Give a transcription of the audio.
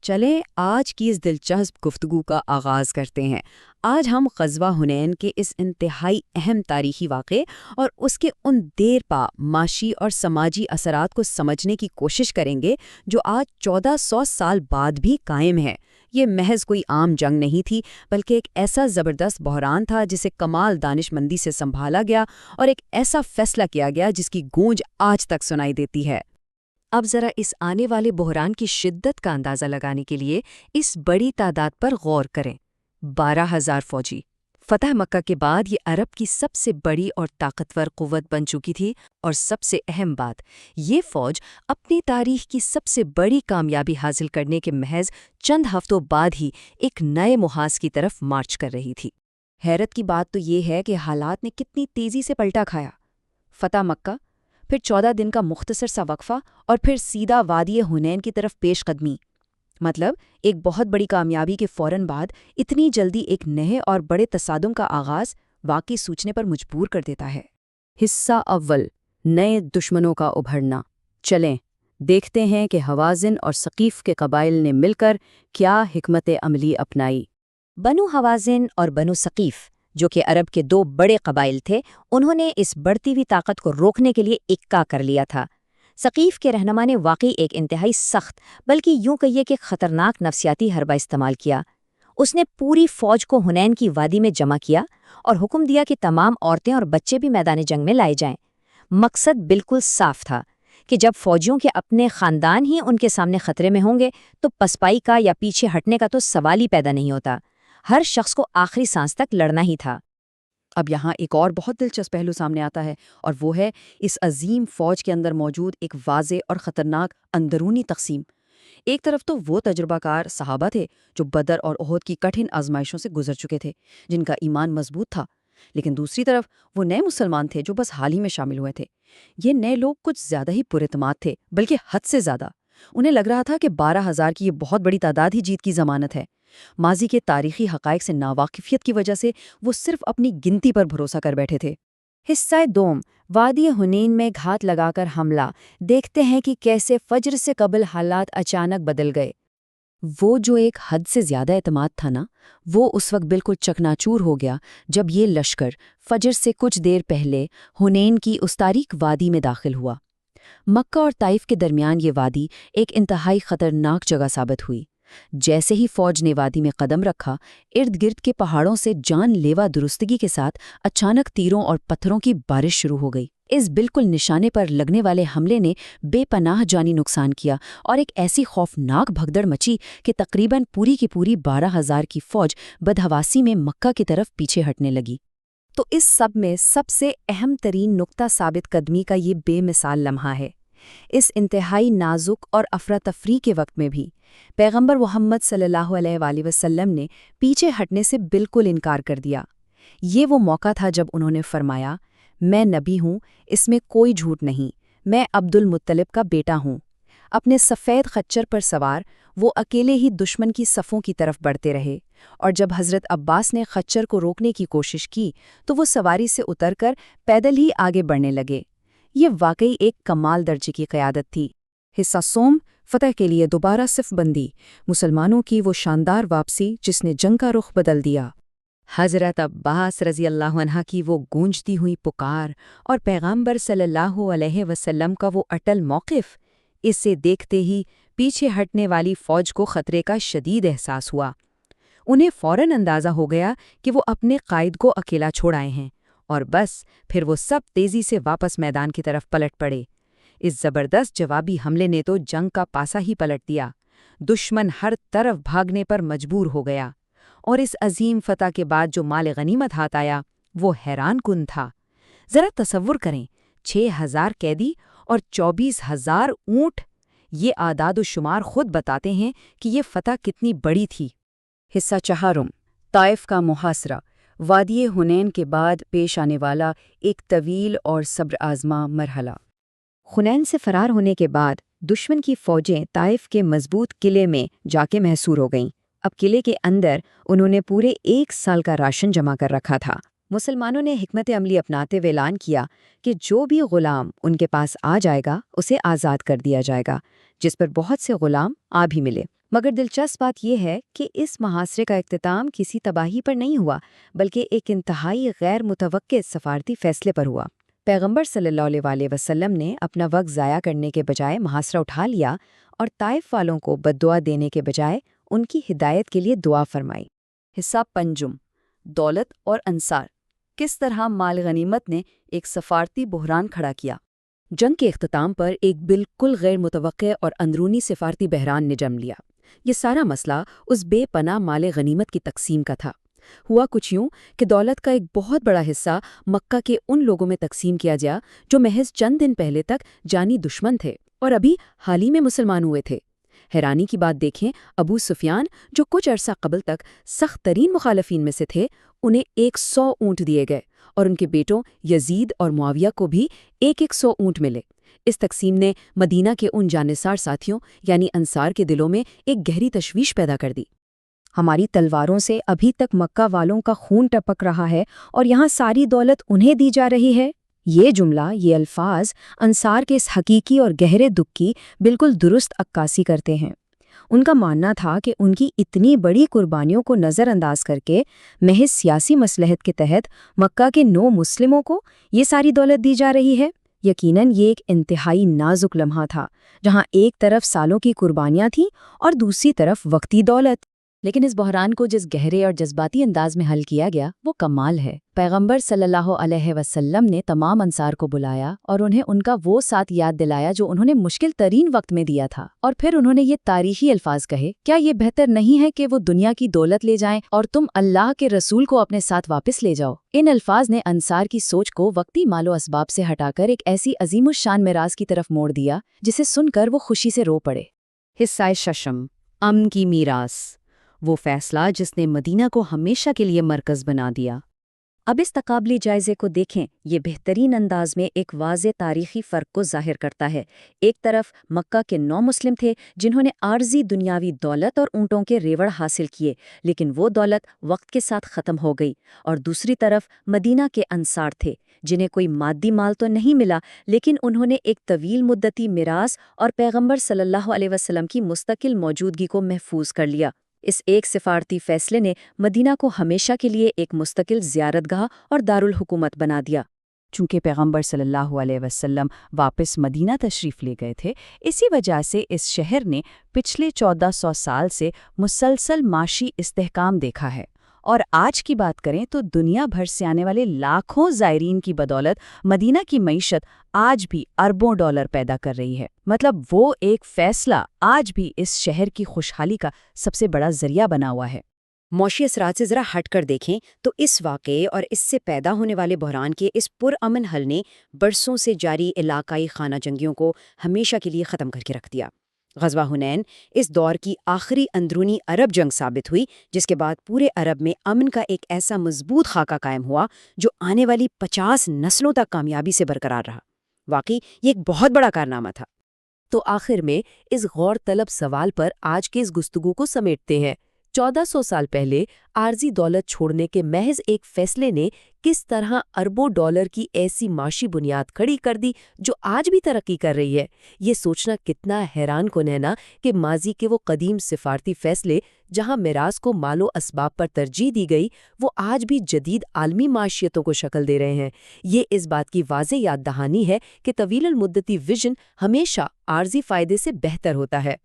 چلیں آج کی اس دلچسپ گفتگو کا آغاز کرتے ہیں۔ آج ہم غزوہ حنین کے اس انتہائی اہم تاریخی واقعے اور اس کے ان دیر پا معاشی اور سماجی اثرات کو سمجھنے کی کوشش کریں گے جو آج 1400 سال بعد بھی قائم ہے۔ یہ محض کوئی عام جنگ نہیں تھی، بلکہ ایک ایسا زبردست بحران تھا جسے کمال دانش مندی سے سنبھالا گیا اور ایک ایسا فیصلہ کیا گیا جس کی گونج آج تک سنائی دیتی ہے۔ اب ذرا اس آنے والے بحران کی شدت کا اندازہ لگانے کے لیے اس بڑی تعداد پر غور کریں۔ 12,000 فوجی۔ فتح مکہ کے بعد یہ عرب کی سب سے بڑی اور طاقتور قوت بن چکی تھی، اور سب سے اہم بات، یہ فوج اپنی تاریخ کی سب سے بڑی کامیابی حاصل کرنے کے محض چند ہفتوں بعد ہی ایک نئے محاذ کی طرف مارچ کر رہی تھی۔ حیرت کی بات تو یہ ہے کہ حالات نے کتنی تیزی سے پلٹا کھایا۔ فتح مکہ، پھر 14 دن کا مختصر سا وقفہ، اور پھر سیدھا وادی حنین کی طرف پیش قدمی۔ مطلب ایک بہت بڑی کامیابی کے فوراً بعد اتنی جلدی ایک نئے اور بڑے تصادم کا آغاز واقعی سوچنے پر مجبور کر دیتا ہے۔ حصہ اول، نئے دشمنوں کا ابھرنا۔ چلیں دیکھتے ہیں کہ حوازن اور ثقیف کے قبائل نے مل کر کیا حکمت عملی اپنائی۔ بنو حوازن اور بنو ثقیف، جو کہ عرب کے 2 بڑے قبائل تھے، انہوں نے اس بڑھتی ہوئی طاقت کو روکنے کے لیے اکا کر لیا تھا۔ ثقیف کے رہنما نے واقعی ایک انتہائی سخت، بلکہ یوں کہیے کہ خطرناک نفسیاتی حربہ استعمال کیا۔ اس نے پوری فوج کو حنین کی وادی میں جمع کیا اور حکم دیا کہ تمام عورتیں اور بچے بھی میدان جنگ میں لائے جائیں۔ مقصد بالکل صاف تھا کہ جب فوجیوں کے اپنے خاندان ہی ان کے سامنے خطرے میں ہوں گے تو پسپائی کا یا پیچھے ہٹنے کا تو سوال ہی پیدا نہیں ہوتا۔ ہر شخص کو آخری سانس تک لڑنا ہی تھا۔ اب یہاں ایک اور بہت دلچسپ پہلو سامنے آتا ہے، اور وہ ہے اس عظیم فوج کے اندر موجود ایک واضح اور خطرناک اندرونی تقسیم۔ ایک طرف تو وہ تجربہ کار صحابہ تھے جو بدر اور احد کی کٹھن آزمائشوں سے گزر چکے تھے، جن کا ایمان مضبوط تھا، لیکن دوسری طرف وہ نئے مسلمان تھے جو بس حال ہی میں شامل ہوئے تھے۔ یہ نئے لوگ کچھ زیادہ ہی پراعتماد تھے، بلکہ حد سے زیادہ۔ انہیں لگ رہا تھا کہ 12,000 کی یہ بہت بڑی تعداد ہی جیت کی ضمانت ہے۔ ماضی کے تاریخی حقائق سے ناواقفیت کی وجہ سے وہ صرف اپنی گنتی پر بھروسہ کر بیٹھے تھے۔ حصہ دوم، وادی حنین میں گھات لگا کر حملہ۔ دیکھتے ہیں کہ کیسے فجر سے قبل حالات اچانک بدل گئے۔ وہ جو ایک حد سے زیادہ اعتماد تھا نا، وہ اس وقت بالکل چکناچور ہو گیا جب یہ لشکر فجر سے کچھ دیر پہلے حنین کی اس تاریک وادی میں داخل ہوا۔ مکہ اور طائف کے درمیان یہ وادی ایک انتہائی خطرناک جگہ ثابت ہوئی۔ جیسے ہی فوج نے وادی میں قدم رکھا، ارد گرد کے پہاڑوں سے جان لیوا درستگی کے ساتھ اچانک تیروں اور پتھروں کی بارش شروع ہو گئی۔ اس بالکل نشانے پر لگنے والے حملے نے بے پناہ جانی نقصان کیا اور ایک ایسی خوفناک بھگدڑ مچی کہ تقریباً پوری کی پوری 12,000 کی فوج بدحواسی میں مکہ کی طرف پیچھے ہٹنے لگی۔ تو اس سب میں سب سے اہم ترین نقطہ ثابت قدمی کا یہ بے مثال لمحہ ہے۔ اس انتہائی نازک اور افراتفری کے وقت میں بھی پیغمبر محمد صلی اللہ علیہ وآلہ وسلم نے پیچھے ہٹنے سے بالکل انکار کر دیا۔ یہ وہ موقع تھا جب انہوں نے فرمایا، میں نبی ہوں، اس میں کوئی جھوٹ نہیں، میں عبد المطلب کا بیٹا ہوں۔ اپنے سفید خچر پر سوار وہ اکیلے ہی دشمن کی صفوں کی طرف بڑھتے رہے، اور جب حضرت عباس نے خچر کو روکنے کی کوشش کی تو وہ سواری سے اتر کر پیدل ہی آگے بڑھنے لگے۔ یہ واقعی ایک کمال درجے کی قیادت تھی۔ حصہ سوم، فتح کے لیے دوبارہ صف بندی، مسلمانوں کی وہ شاندار واپسی جس نے جنگ کا رخ بدل دیا۔ حضرت عباس رضی اللہ عنہ کی وہ گونجتی ہوئی پکار اور پیغمبر صلی اللہ علیہ وسلم کا وہ اٹل موقف، اسے دیکھتے ہی پیچھے ہٹنے والی فوج کو خطرے کا شدید احساس ہوا۔ انہیں فوراً اندازہ ہو گیا کہ وہ اپنے قائد کو اکیلا چھوڑ آئے ہیں، اور بس پھر وہ سب تیزی سے واپس میدان کی طرف پلٹ پڑے۔ اس زبردست جوابی حملے نے تو جنگ کا پاسا ہی پلٹ دیا۔ دشمن ہر طرف بھاگنے پر مجبور ہو گیا، اور اس عظیم فتح کے بعد جو مال غنیمت ہاتھ آیا وہ حیران کن تھا۔ ذرا تصور کریں، 6,000 قیدی اور 24,000 اونٹ۔ یہ اعداد و شمار خود بتاتے ہیں کہ یہ فتح کتنی بڑی تھی۔ حصہ چہارم، طائف کا محاصرہ، وادی حنین کے بعد پیش آنے والا ایک طویل اور صبر آزما مرحلہ۔ حنین سے فرار ہونے کے بعد دشمن کی فوجیں طائف کے مضبوط قلعے میں جا کے محصور ہو گئیں۔ اب قلعے کے اندر انہوں نے پورے 1 سال کا راشن جمع کر رکھا تھا۔ مسلمانوں نے حکمت عملی اپناتے ہوئے اعلان کیا کہ جو بھی غلام ان کے پاس آ جائے گا اسے آزاد کر دیا جائے گا، جس پر بہت سے غلام آ بھی ملے، مگر دلچسپ بات یہ ہے کہ اس محاصرے کا اختتام کسی تباہی پر نہیں ہوا، بلکہ ایک انتہائی غیر متوقع سفارتی فیصلے پر ہوا۔ پیغمبر صلی اللہ علیہ وسلم نے اپنا وقت ضائع کرنے کے بجائے محاصرہ اٹھا لیا اور طائف والوں کو بددعا دینے کے بجائے ان کی ہدایت کے لیے دعا فرمائی۔ حصہ پنجم، دولت اور انصار، کس طرح مال غنیمت نے ایک سفارتی بحران کھڑا کیا۔ جنگ کے اختتام پر ایک بالکل غیر متوقع اور اندرونی سفارتی بحران نے جنم لیا۔ یہ سارا مسئلہ اس بے پناہ مال غنیمت کی تقسیم کا تھا۔ ہوا کچھ یوں کہ دولت کا ایک بہت بڑا حصہ مکہ کے ان لوگوں میں تقسیم کیا گیا جو محض چند دن پہلے تک جانی دشمن تھے اور ابھی حال ہی میں مسلمان ہوئے تھے۔ حیرانی کی بات دیکھیں، ابو سفیان جو کچھ عرصہ قبل تک سخت ترین مخالفین میں سے تھے، انہیں 100 اونٹ دیے گئے اور ان کے بیٹوں یزید اور معاویہ کو بھی 100 اونٹ ملے۔ اس تقسیم نے مدینہ کے ان جانثار ساتھیوں یعنی انصار کے دلوں میں ایک گہری تشویش پیدا کر دی۔ ہماری تلواروں سے ابھی تک مکہ والوں کا خون ٹپک رہا ہے اور یہاں ساری دولت انہیں دی جا رہی ہے۔ یہ جملہ، یہ الفاظ انصار کے اس حقیقی اور گہرے دکھ کی بالکل درست عکاسی کرتے ہیں۔ ان کا ماننا تھا کہ ان کی اتنی بڑی قربانیوں کو نظر انداز کر کے محض سیاسی مصلحت کے تحت مکہ کے 9 مسلموں کو یہ ساری دولت دی جا رہی ہے۔ یقیناً یہ ایک انتہائی نازک لمحہ تھا، جہاں ایک طرف سالوں کی قربانیاں تھیں اور دوسری طرف وقتی دولت۔ لیکن اس بحران کو جس گہرے اور جذباتی انداز میں حل کیا گیا وہ کمال ہے۔ پیغمبر صلی اللہ علیہ وسلم نے تمام انصار کو بلایا اور انہیں ان کا وہ ساتھ یاد دلایا جو انہوں نے مشکل ترین وقت میں دیا تھا، اور پھر انہوں نے یہ تاریخی الفاظ کہے، کیا یہ بہتر نہیں ہے کہ وہ دنیا کی دولت لے جائیں اور تم اللہ کے رسول کو اپنے ساتھ واپس لے جاؤ؟ ان الفاظ نے انصار کی سوچ کو وقتی مال و اسباب سے ہٹا کر ایک ایسی عظیم الشان میراث کی طرف موڑ دیا جسے سن کر وہ خوشی سے رو پڑے۔ حصہ ششم، امن کی میراث، وہ فیصلہ جس نے مدینہ کو ہمیشہ کے لیے مرکز بنا دیا۔ اب اس تقابلی جائزے کو دیکھیں، یہ بہترین انداز میں ایک واضح تاریخی فرق کو ظاہر کرتا ہے۔ ایک طرف مکہ کے 9 مسلم تھے جنہوں نے عارضی دنیاوی دولت اور اونٹوں کے ریوڑ حاصل کیے، لیکن وہ دولت وقت کے ساتھ ختم ہو گئی، اور دوسری طرف مدینہ کے انصار تھے جنہیں کوئی مادی مال تو نہیں ملا، لیکن انہوں نے ایک طویل مدتی میراث اور پیغمبر صلی اللہ علیہ وسلم کی مستقل موجودگی کو محفوظ کر لیا۔ اس ایک سفارتی فیصلے نے مدینہ کو ہمیشہ کے لیے ایک مستقل زیارت گاہ اور دارالحکومت بنا دیا۔ چونکہ پیغمبر صلی اللہ علیہ وسلم واپس مدینہ تشریف لے گئے تھے، اسی وجہ سے اس شہر نے پچھلے 1400 سال سے مسلسل معاشی استحکام دیکھا ہے، اور آج کی بات کریں تو دنیا بھر سے آنے والے لاکھوں زائرین کی بدولت مدینہ کی معیشت آج بھی اربوں ڈالر پیدا کر رہی ہے۔ مطلب وہ ایک فیصلہ آج بھی اس شہر کی خوشحالی کا سب سے بڑا ذریعہ بنا ہوا ہے۔ معاشی اثرات سے ذرا ہٹ کر دیکھیں تو اس واقعے اور اس سے پیدا ہونے والے بحران کے اس پرامن حل نے برسوں سے جاری علاقائی خانہ جنگیوں کو ہمیشہ کے لیے ختم کر کے رکھ دیا۔ غزوہ حنین اس دور کی آخری اندرونی عرب جنگ ثابت ہوئی، جس کے بعد پورے عرب میں امن کا ایک ایسا مضبوط خاکہ قائم ہوا جو آنے والی 50 نسلوں تک کامیابی سے برقرار رہا۔ واقعی یہ ایک بہت بڑا کارنامہ تھا۔ تو آخر میں اس غور طلب سوال پر آج کے اس گفتگو کو سمیٹتے ہیں۔ 1400 سال پہلے عارضی دولت چھوڑنے کے محض ایک فیصلے نے کس طرح اربوں ڈالر کی ایسی معاشی بنیاد کھڑی کر دی جو آج بھی ترقی کر رہی ہے۔ یہ سوچنا کتنا حیران کن ہے نا کہ ماضی کے وہ قدیم سفارتی فیصلے جہاں میراث کو مال و اسباب پر ترجیح دی گئی، وہ آج بھی جدید عالمی معاشیتوں کو شکل دے رہے ہیں۔ یہ اس بات کی واضح یاد دہانی ہے کہ طویل المدتی ویژن ہمیشہ عارضی فائدے سے بہتر ہوتا ہے۔